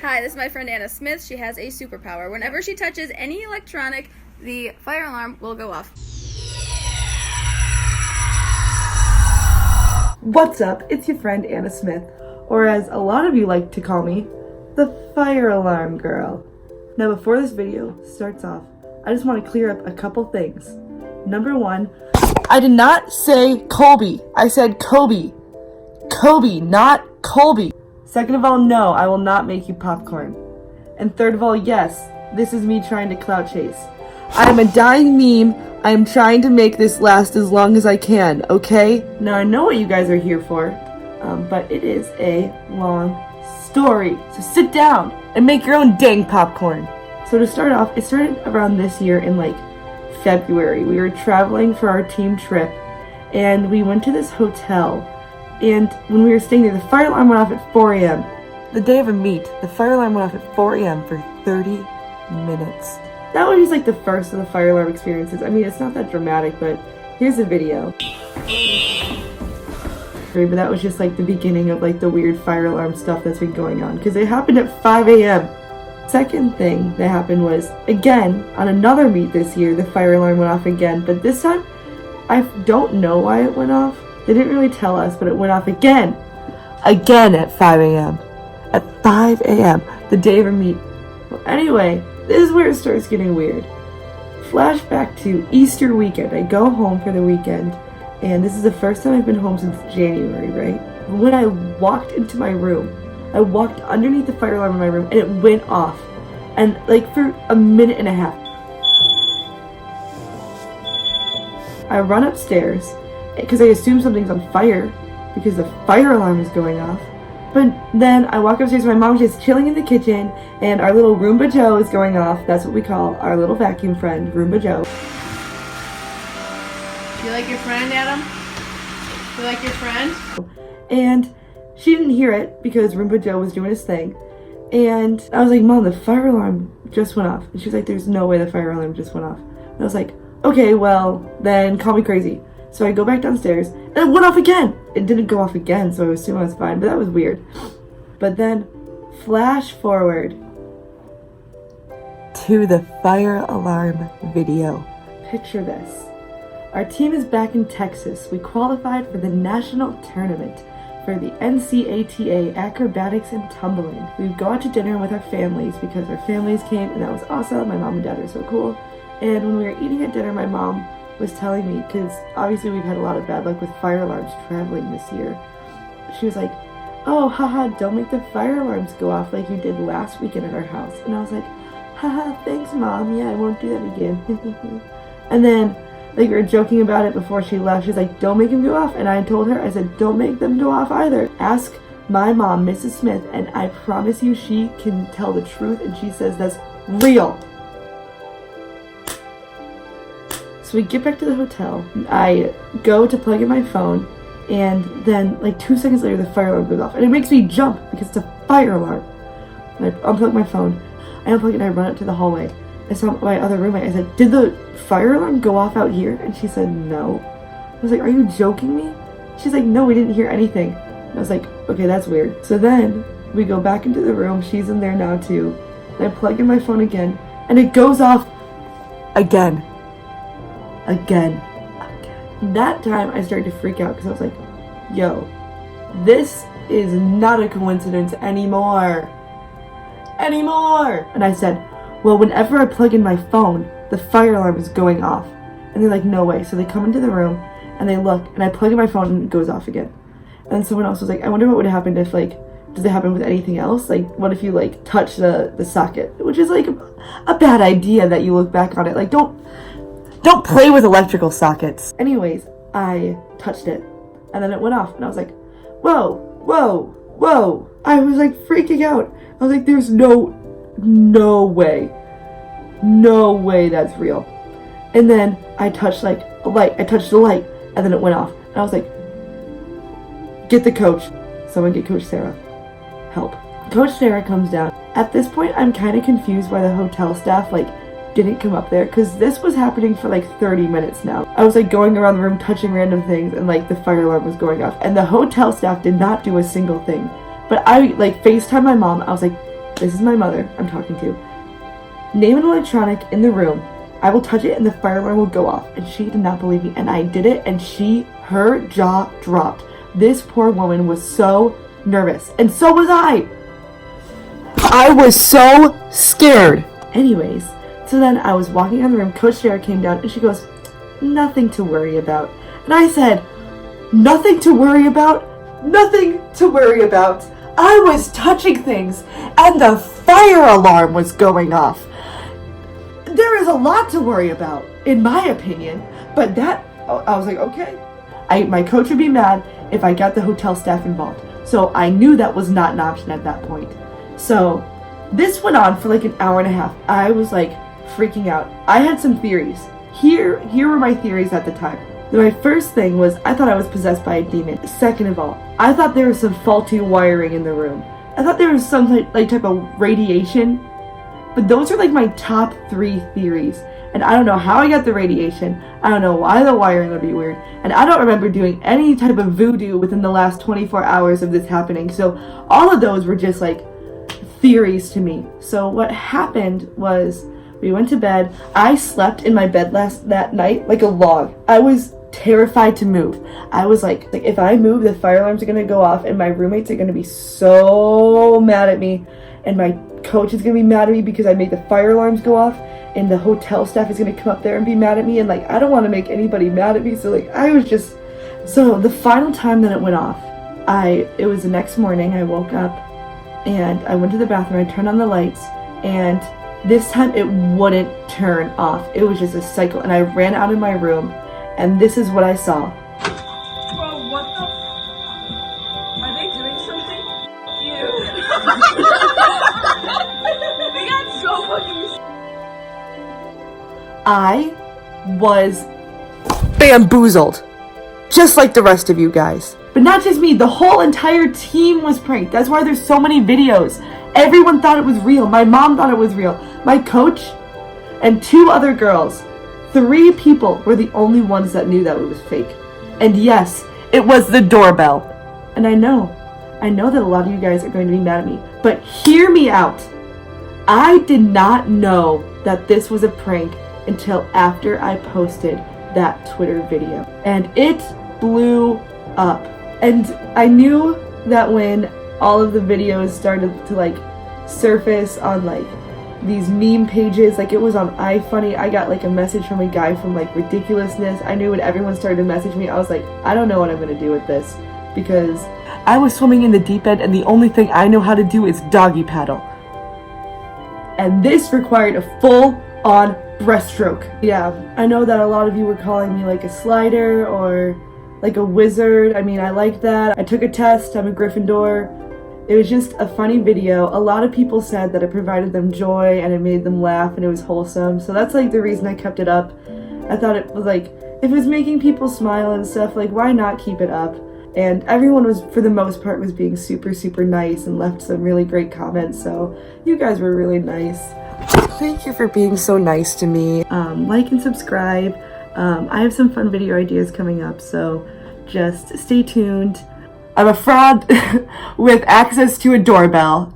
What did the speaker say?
Hi, this is my friend Anna Smith. She has a superpower. Whenever she touches any electronic, the fire alarm will go off. What's up? It's your friend Anna Smith, or as a lot of you like to call me, the Fire Alarm Girl. Now before this video starts off, I just want to clear up a couple things. Number one, I did not say Colby. I said Kobe. Kobe, not Colby. Second of all, no, I will not make you popcorn. And third of all, yes, this is me trying to clout chase. I am a dying meme. I am trying to make this last as long as I can, okay? Now I know what you guys are here for, but it is a long story. So sit down and make your own dang popcorn. So to start off, it started around this year in like February. We were traveling for our team trip and we went to this hotel. And when we were staying there, the fire alarm went off at 4 a.m. The day of a meet, the fire alarm went off at 4 a.m. for 30 minutes. That was just like the first of the fire alarm experiences. I mean, it's not that dramatic, but here's a video. But that was just like the beginning of like the weird fire alarm stuff that's been going on, because it happened at 5 a.m. Second thing that happened was, again, on another meet this year, the fire alarm went off again, but this time, I don't know why it went off. They didn't really tell us, but it went off again. Again at 5 a.m. At 5 a.m. the day of our meet. Well, anyway, this is where it starts getting weird. Flashback to Easter weekend. I go home for the weekend, and this is the first time I've been home since January, right? When I walked into my room, I walked underneath the fire alarm in my room, and it went off. And like for a minute and a half. I run upstairs, because I assume something's on fire, because the fire alarm is going off. But then I walk upstairs, my mom's just chilling in the kitchen, and our little Roomba Joe is going off. That's what we call our little vacuum friend, Roomba Joe. You like your friend, Adam? You like your friend? And she didn't hear it, because Roomba Joe was doing his thing. And I was like, Mom, the fire alarm just went off. And she's like, there's no way the fire alarm just went off. And I was like, okay, well, then call me crazy. So I go back downstairs, and it went off again. It didn't go off again, so I assume I was fine, but that was weird. But then, flash forward to the fire alarm video. Picture this. Our team is back in Texas. We qualified for the national tournament for the NCATA acrobatics and tumbling. We go out to dinner with our families because our families came, and that was awesome. My mom and dad are so cool. And when we were eating at dinner, my mom was telling me, because obviously we've had a lot of bad luck with fire alarms traveling this year. She was like, oh, haha, don't make the fire alarms go off like you did last weekend at our house. And I was like, haha, thanks, Mom. Yeah, I won't do that again. And then, like, we were joking about it before she left. She's like, don't make them go off. And I told her, I said, don't make them go off either. Ask my mom, Mrs. Smith, and I promise you she can tell the truth, and she says that's real. So we get back to the hotel, I go to plug in my phone, and then like 2 seconds later the fire alarm goes off. And it makes me jump because it's a fire alarm. And I unplug my phone, I unplug it and I run out to the hallway. I saw my other roommate, I said, did the fire alarm go off out here? And she said, no. I was like, are you joking me? She's like, no, we didn't hear anything. And I was like, okay, that's weird. So then we go back into the room, she's in there now too. And I plug in my phone again, and it goes off again. Again. That time I started to freak out because I was like, yo, this is not a coincidence anymore. And I said, well, whenever I plug in my phone, the fire alarm is going off. And they're like, no way. So they come into the room and they look, and I plug in my phone and it goes off again. And someone else was like, I wonder what would happen if, like, does it happen with anything else? Like, what if you, like, touch the socket? Which is, like, a bad idea that you look back on it. Like, don't play with electrical sockets. Anyways, I touched it, and then it went off, and I was like, whoa, whoa, whoa. I was like freaking out. I was like, there's no way that's real. And then I touched like a light. I touched the light, and then it went off. And I was like, get the coach. Someone get Coach Sarah. Help. Coach Sarah comes down. At this point, I'm kind of confused why the hotel staff, like, didn't come up there, because this was happening for like 30 minutes now. I was like going around the room touching random things, and like the fire alarm was going off, and the hotel staff did not do a single thing. But I like FaceTime my mom. I was like, this is my mother I'm talking to, name an electronic in the room. I will touch it and the fire alarm will go off. And she did not believe me. And I did it and her jaw dropped. This poor woman was so nervous. And so was I. I was so scared. Anyways, so then I was walking out of the room. Coach Sarah came down and she goes, nothing to worry about. And I said, nothing to worry about? Nothing to worry about. I was touching things and the fire alarm was going off. There is a lot to worry about, in my opinion, but that, I was like, okay. My coach would be mad if I got the hotel staff involved. So I knew that was not an option at that point. So this went on for like an hour and a half. I was like freaking out. I had some theories. Here were my theories at the time. My first thing was I thought I was possessed by a demon. Second of all, I thought there was some faulty wiring in the room. I thought there was some type of radiation. But those are like my top 3 theories. And I don't know how I got the radiation. I don't know why the wiring would be weird. And I don't remember doing any type of voodoo within the last 24 hours of this happening. So all of those were just like theories to me. So what happened was we went to bed. I slept in my bed that night like a log. I was terrified to move. I was like if I move, the fire alarms are going to go off and my roommates are going to be so mad at me. And my coach is going to be mad at me because I made the fire alarms go off. And the hotel staff is going to come up there and be mad at me. And I don't want to make anybody mad at me. So I was just... So the final time that it went off, it was the next morning. I woke up and I went to the bathroom. I turned on the lights. And this time it wouldn't turn off. It was just a cycle. And I ran out of my room. And this is what I saw. Bro, what the? Are they doing something? Ew. They got so fucking. I was bamboozled. Just like the rest of you guys. But not just me, the whole entire team was pranked. That's why there's so many videos. Everyone thought it was real. My mom thought it was real. My coach and 2 other girls. 3 people were the only ones that knew that it was fake. And yes, it was the doorbell. And I know that a lot of you guys are going to be mad at me. But hear me out. I did not know that this was a prank until after I posted that Twitter video. And it blew up. And I knew that when all of the videos started to surface on these meme pages, it was on iFunny. I got a message from a guy from Ridiculousness. I knew when everyone started to message me, I was like, I don't know what I'm gonna do with this, because I was swimming in the deep end and the only thing I know how to do is doggy paddle. And this required a full-on breaststroke. Yeah, I know that a lot of you were calling me a slider or a wizard. I mean, I like that. I took a test. I'm a Gryffindor. It was just a funny video. A lot of people said that it provided them joy and it made them laugh and it was wholesome. So that's the reason I kept it up. I thought it was if it was making people smile and stuff, why not keep it up? And everyone was, for the most part, was being super, super nice and left some really great comments. So you guys were really nice. Thank you for being so nice to me. Like and subscribe. I have some fun video ideas coming up, so just stay tuned. I'm a fraud with access to a doorbell.